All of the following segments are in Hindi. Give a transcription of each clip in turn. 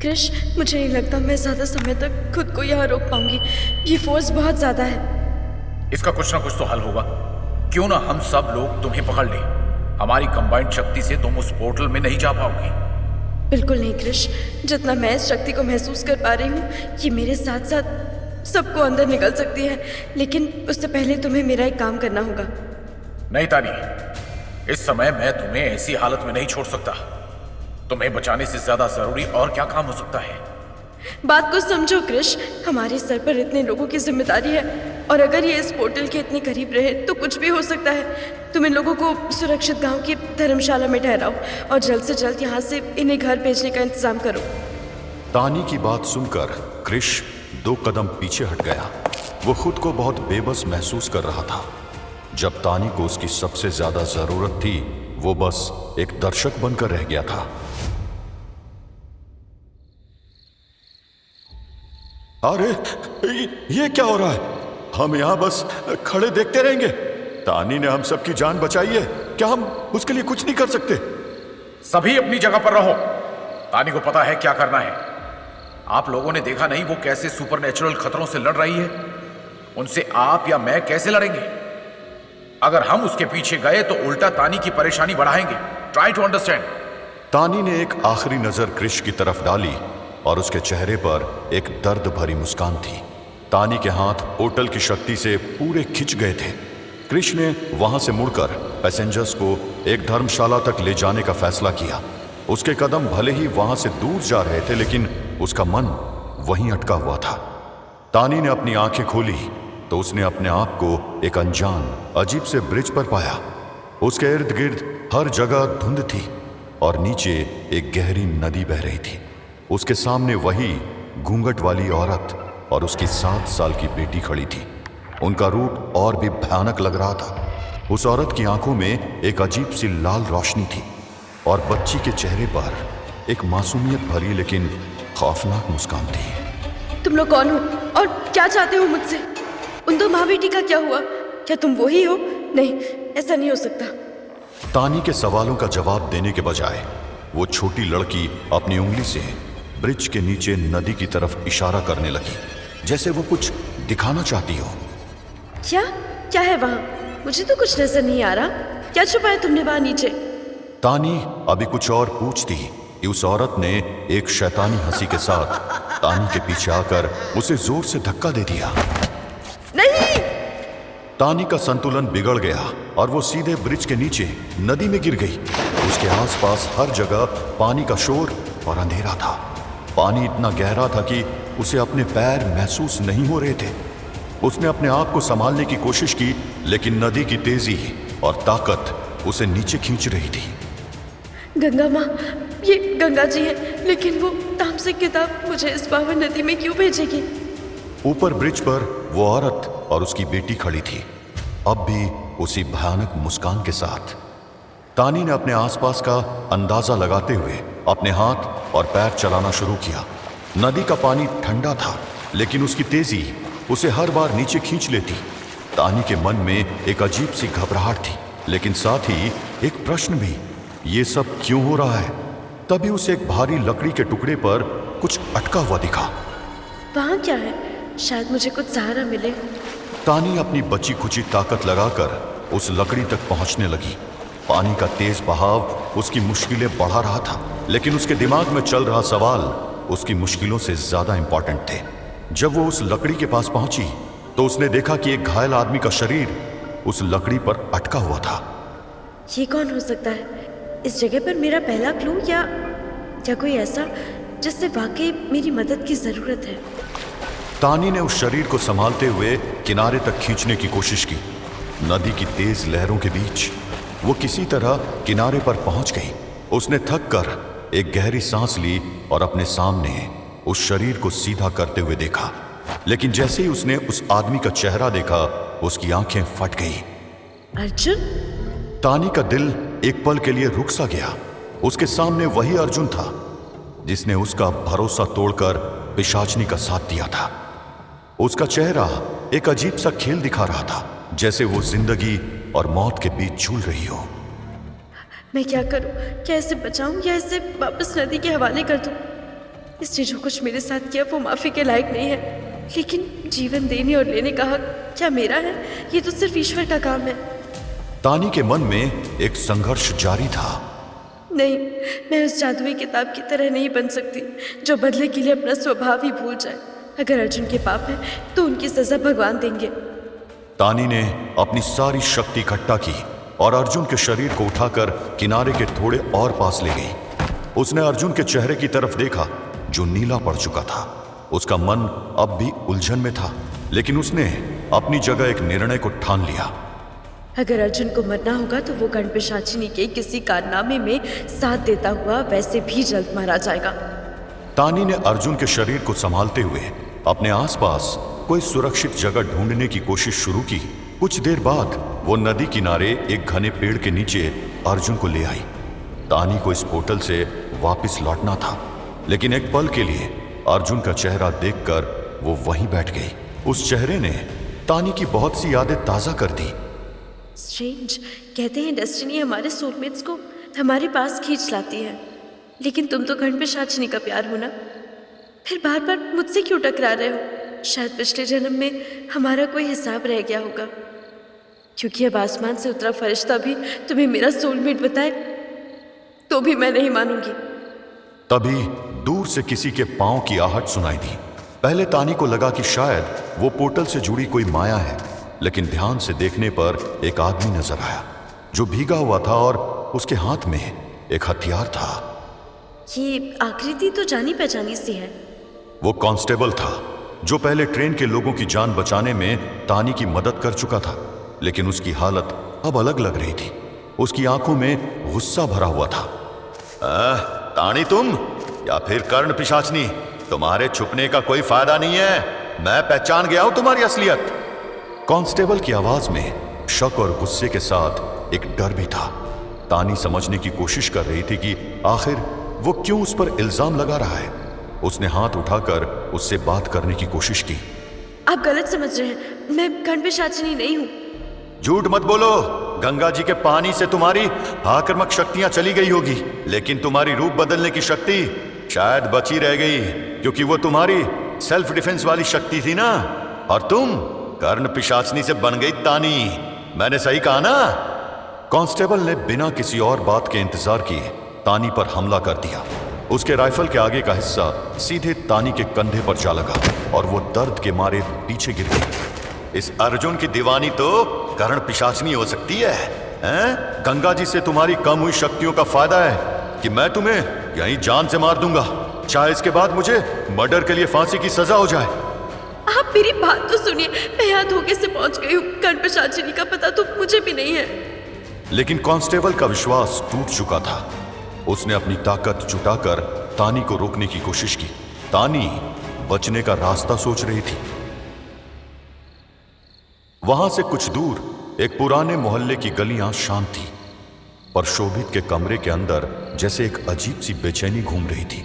क्रिश, मुझे नहीं लगता मैं ज्यादा समय तक खुद को यहाँ रोक पाऊंगी। ये फोर्स बहुत ज्यादा है। इसका कुछ ना कुछ तो हल होगा। क्यों ना हम सब लोग तुम्हें पकड़ लें। हमारी कंबाइंड शक्ति से तुम उस पोर्टल में नहीं जा पाओगे। बिल्कुल नहीं क्रिश, जितना मैं इस शक्ति को महसूस कर पा रही हूँ, ये मेरे साथ साथ सबको अंदर निकल सकती है। लेकिन उससे पहले तुम्हें मेरा एक काम करना होगा। नहीं तानी, इस समय मैं तुम्हें ऐसी हालत में नहीं छोड़ सकता। तुम्हें बचाने से ज्यादा जरूरी और क्या काम हो सकता है। बात को समझो क्रिश, हमारे सर पर इतने लोगों की जिम्मेदारी है, और अगर ये इस पोर्टल के इतने करीब रहे तो कुछ भी हो सकता है। तुम इन लोगों को सुरक्षित गांव की धर्मशाला में ठहराओ और जल्द से जल्द यहाँ से इन्हें घर भेजने का इंतजाम करो। तानी की बात सुनकर क्रिश 2 कदम पीछे हट गया। वो खुद को बहुत बेबस महसूस कर रहा था। जब तानी को उसकी सबसे ज्यादा जरूरत थी, वो बस एक दर्शक बनकर रह गया था। अरे ये क्या हो रहा है? हम यहां बस खड़े देखते रहेंगे। तानी ने हम सबकी जान बचाई है, क्या हम उसके लिए कुछ नहीं कर सकते? सभी अपनी जगह पर रहो। तानी को पता है क्या करना है। आप लोगों ने देखा नहीं वो कैसे सुपरनेचुरल खतरों से लड़ रही है। उनसे आप या मैं कैसे लड़ेंगे? अगर हम उसके पीछे गए तो उल्टा तानी की परेशानी बढ़ाएंगे। Try to understand. तानी ने एक आखिरी नजर क्रिश की तरफ डाली और उसके चेहरे पर एक दर्द भरी मुस्कान थी। तानी के हाथ पोर्टल की शक्ति से पूरे खिंच गए थे। क्रिश ने वहां से मुड़कर पैसेंजर्स को एक धर्मशाला तक ले जाने का फैसला किया। उसके कदम भले ही वहां से दूर जा रहे थे, लेकिन उसका मन वहीं अटका हुआ था। तानी ने अपनी आंखें खोली तो उसने अपने आप को एक अनजान अजीब से ब्रिज पर पाया। उसके इर्द गिर्द हर जगह धुंध थी और नीचे एक गहरी नदी बह रही थी। उसके सामने वही घूंघट वाली औरत और उसकी 7 साल की बेटी खड़ी थी। उनका रूप और भी भयानक लग रहा था। उस औरत की आंखों में एक अजीब सी लाल रोशनी थी और बच्ची के चेहरे पर एक मासूमियत भरी लेकिन खौफनाक मुस्कान थी। तुम लोग कौन हो और क्या चाहते हो मुझसे? उन 2 माँ बेटी का क्या हुआ? क्या तुम वही हो? नहीं, ऐसा नहीं हो सकता। तानी के सवालों का जवाब देने के बजाय वो छोटी लड़की अपनी उंगली से ब्रिज के नीचे नदी की तरफ इशारा करने लगी, जैसे वो कुछ दिखाना चाहती हो। क्या है वहां? मुझे तो कुछ नजर नहीं आ रहा। क्या छुपा है तुमने वहां नीचे? तानी अभी कुछ और पूछती कि उस औरत ने एक शैतानी हंसी के साथ तानी के पीछे आकर उसे जोर से धक्का दे दिया। नहीं! तानी का संतुलन बिगड़ गया और वो सीधे ब्रिज के नीचे नदी में गिर गई। उसके आसपास हर जगह पानी का शोर और अंधेरा था। पानी इतना गहरा था कि उसे अपने पैर महसूस नहीं हो रहे थे। उसने अपने आप को संभालने की कोशिश की, लेकिन नदी की तेजी और ताकत उसे नीचे खींच रही थी। गंगा माँ, ये गंगा जी है, लेकिन वो तामसिक किताब मुझे इस पावन नदी में क्यों भेजेगी? ऊपर ब्रिज पर वो औरत और उसकी बेटी खड़ी थी, अब भी उसी भयानक मुस्कान के साथ। तानी ने अपने आसपास का अंदाजा लगाते हुए अपने हाथ और पैर चलाना शुरू किया। नदी का पानी ठंडा था, लेकिन उसकी तेजी उसे हर बार नीचे खींच लेती। तानी के मन में एक अजीब सी घबराहट थी, लेकिन साथ ही एक प्रश्न भी, ये सब क्यों हो रहा है? तभी उसे एक भारी लकड़ी के टुकड़े पर कुछ अटका हुआ दिखा। वहां क्या है? शायद मुझे कुछ सहारा मिले। तानी अपनी बची खुची ताकत लगाकर उस लकड़ी तक पहुंचने लगी। पानी का तेज बहाव उसकी मुश्किलें बढ़ा रहा था, लेकिन उसके दिमाग में चल रहा सवाल उसकी मुश्किलों से ज्यादा इंपॉर्टेंट थे। जब वो उस लकड़ी के पास पहुंची तो उसने देखा कि एक घायल आदमी का शरीर उस लकड़ी पर अटका हुआ था। ये कौन हो सकता है? इस जगह पर मेरा पहला क्लू या कोई ऐसा जिससे वाकई मेरी मदद की जरूरत है। तानी ने उस शरीर को संभालते हुए किनारे तक खींचने की कोशिश की। नदी की तेज लहरों के बीच वो किसी तरह किनारे पर पहुंच गई। उसने थक कर एक गहरी सांस ली और अपने सामने उस शरीर को सीधा करते हुए देखा, लेकिन जैसे ही उसने उस आदमी का चेहरा देखा, उसकी आंखें फट गई। अर्जुन? तानी का दिल एक पल के लिए रुक सा गया। उसके सामने वही अर्जुन था जिसने उसका भरोसा तोड़कर पिशाचनी का साथ दिया था। उसका चेहरा एक अजीब सा खेल दिखा रहा था, जैसे वो जिंदगी और मौत के बीच झूल रही हो। मैं क्या करूं? क्या इसे बचाऊं या इसे वापस नदी के हवाले कर दूं? इसने जो कुछ मेरे साथ किया वो माफ़ी के लायक नहीं है, लेकिन जीवन देने और लेने का हक क्या मेरा है? ये तो सिर्फ ईश्वर का काम है। तानी के मन में एक संघर्ष जारी था। नहीं, मैं उस जादुई किताब की तरह नहीं बन सकती जो बदले के लिए अपना स्वभाव ही भूल जाए। अगर अर्जुन के पाप है तो उनकी सजा भगवान देंगे। तानी ने अपनी सारी शक्ति इकट्ठा की और अर्जुन के शरीर को उठाकर किनारे के थोड़े और पास ले गई। उसने अर्जुन के चेहरे की तरफ देखा जो नीला पड़ चुका था। उसका मन अब भी उलझन में था, लेकिन उसने अपनी जगह एक निर्णय को ठान लिया। अगर अर्जुन को मरना होगा तो वो गणपिशाचिनी के किसी कारनामे में साथ देता हुआ वैसे भी जल्द मारा जाएगा। तानी ने अर्जुन के शरीर को संभालते हुए अपने आसपास कोई सुरक्षित जगह ढूंढने की कोशिश शुरू की। कुछ देर बाद वो नदी किनारे एक घने पेड़ के नीचे अर्जुन को ले आई। तानी को इस पोर्टल से वापस लौटना था, लेकिन एक पल के लिए अर्जुन का चेहरा देखकर वो वहीं बैठ गई। उस चेहरे ने तानी की बहुत सी यादें ताजा कर दी। स्ट्रेंज, कहते हैं डेस्टिनी हमारे सोलमेट्स को हमारे पास खींच लाती है, लेकिन तुम तो गणपिशाचिनी का प्यार हो ना, फिर बार बार मुझसे क्यों टकरा रहे हो? शायद पिछले जन्म में हमारा कोई हिसाब रह गया होगा, क्योंकि अब आसमान से उतरा फरिश्ता भी तुम्हें मेरा सोलमेट बताए तो भी मैं नहीं मानूंगी। तभी दूर से किसी के पांव की आहट सुनाई दी। पहले तानी को लगा कि शायद वो पोर्टल से जुड़ी कोई माया है, लेकिन ध्यान से देखने पर एक आदमी नजर आया जो भीगा हुआ था और उसके हाथ में एक हथियार था। ये आकृति तो जानी पहचानी सी है। वो कांस्टेबल था जो पहले ट्रेन के लोगों की जान बचाने में तानी की मदद कर चुका था, लेकिन उसकी हालत अब अलग लग रही थी। उसकी आंखों में गुस्सा भरा हुआ था। तानी तुम या फिर कर्ण पिशाचनी, तुम्हारे छुपने का कोई फायदा नहीं है। मैं पहचान गया हूं तुम्हारी असलियत। कांस्टेबल की आवाज में शक और गुस्से के साथ एक डर भी था। तानी समझने की कोशिश कर रही थी कि आखिर वो क्यों उस पर इल्जाम लगा रहा है। उसने हाथ उठाकर उससे बात करने की कोशिश की। आप गलत समझ रहे हैं, मैं गणपिशाचिनी नहीं हूँ। झूठ मत बोलो। गंगा जी के पानी से तुम्हारी आक्रामक शक्तियां चली गई होगी, लेकिन तुम्हारी रूप बदलने की शक्ति शायद बची रह गई, क्योंकि वो तुम्हारी सेल्फ डिफेंस वाली शक्ति थी ना। और तुम कर्ण पिशाचनी से बन गई तानी। मैंने सही कहा ना? कांस्टेबल ने बिना किसी और बात के इंतजार किए तानी पर हमला कर दिया। उसके राइफल के आगे का हिस्सा सीधे तानी के कंधे पर जा लगा और वो दर्द के मारे पीछे गिर गई। इस अर्जुन की दीवानी तो कर्ण पिशाचनी हो सकती है, हैं? गंगा जी से तुम्हारी कम हुई शक्तियों का फायदा है कि मैं तुम्हें यहीं जान से मार दूंगा, चाहे इसके बाद मुझे मर्डर के लिए फांसी की सजा हो जाए। आप मेरी बात तो सुनिए, मैं यहाँ धोखे से पहुंच गई हूँ। गणपिशाचिनी का पता तो मुझे भी नहीं है। लेकिन कांस्टेबल का विश्वास टूट चुका था। उसने अपनी ताकत जुटाकर तानी को रोकने की कोशिश की। तानी बचने का रास्ता सोच रही थी। वहां से कुछ दूर एक पुराने मोहल्ले की गलियां शांत थी, पर शोभित के कमरे के अंदर जैसे एक अजीब सी बेचैनी घूम रही थी।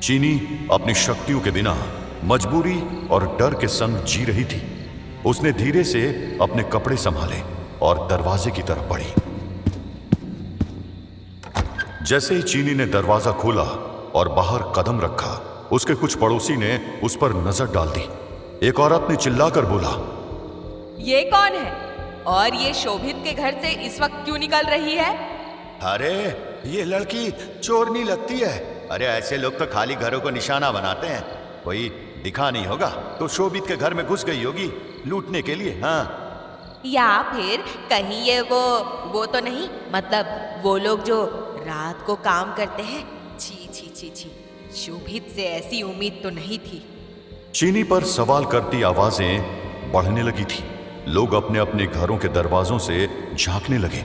चीनी अपनी शक्तियों के बिना मजबूरी और डर के संग जी रही थी। उसने धीरे से अपने कपड़े संभाले और दरवाजे की तरफ बढ़ी। जैसे ही चीनी ने दरवाजा खोला और बाहर कदम रखा, उसके कुछ पड़ोसी ने उस पर नजर डाल दी। एक औरत ने चिल्लाकर बोला, ये कौन है और ये शोभित के घर से इस वक्त क्यों निकल रही है? अरे ये लड़की चोरनी लगती है। अरे ऐसे लोग तो खाली घरों को निशाना बनाते हैं, कोई दिखा नहीं होगा तो शोभित के घर में घुस गई होगी लूटने के लिए। हाँ, या फिर कहीं ये वो तो नहीं, मतलब वो लोग जो रात को काम करते हैं। छी छी छी छी, शोभित से ऐसी उम्मीद तो नहीं थी। चीनी पर सवाल करती आवाजें बढ़ने लगी थी। लोग अपने अपने घरों के दरवाजों से झांकने लगे।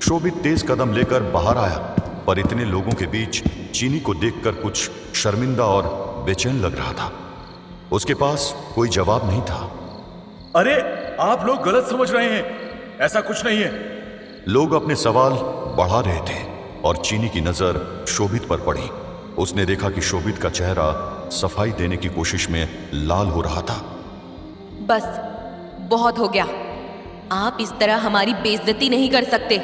शोभित तेज कदम लेकर बाहर आया, पर इतने लोगों के बीच चीनी को देखकर कुछ शर्मिंदा और बेचैन लग रहा था। उसके पास कोई जवाब नहीं था। अरे आप लोग गलत समझ रहे हैं, ऐसा कुछ नहीं है। लोग अपने सवाल बढ़ा रहे थे और चीनी की नजर शोभित पर पड़ी। उसने देखा कि शोभित का चेहरा सफाई देने की कोशिश में लाल हो रहा था। बस बहुत हो गया, आप इस तरह हमारी बेइज्जती नहीं कर सकते।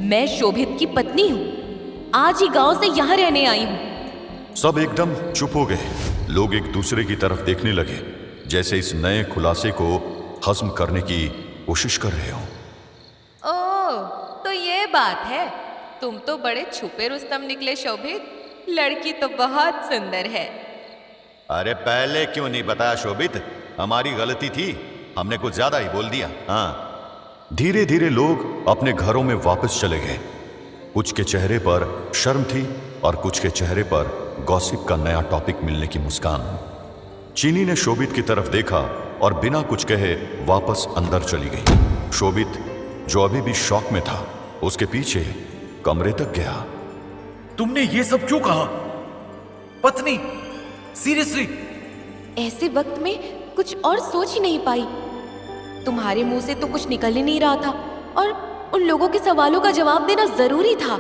मैं शोभित की पत्नी हूँ, आज ही गांव से यहाँ रहने आई हूँ। सब एकदम चुप हो गए। लोग एक दूसरे की तरफ देखने लगे, जैसे इस नए खुलासे को हजम करने की कोशिश कर रहे हों। ओह, तो ये बात है। तुम तो बड़े छुपे रुस्तम निकले शोभित। लड़की तो बहुत सुंदर है। अरे पहले क्यों नहीं बताया शोभित? हमारी गलती थी, हमने कुछ ज्यादा ही बोल दिया। हाँ। धीरे धीरे लोग अपने घरों में वापस चले गए। कुछ के चेहरे पर शर्म थी और कुछ के चेहरे पर गॉसिप का नया टॉपिक मिलने की मुस्कान। चीनी ने शोभित की तरफ देखा और बिना कुछ कहे वापस अंदर चली गई। शोभित, जो अभी भी शॉक में था, उसके पीछे कमरे तक गया। तुमने ये सब क्यों कहा? पत्नी, सीरियसली? ऐसे वक्त में कुछ और सोच ही नहीं पाई। तुम्हारे मुंह से तो कुछ निकल ही नहीं रहा था और उन लोगों के सवालों का जवाब देना जरूरी था।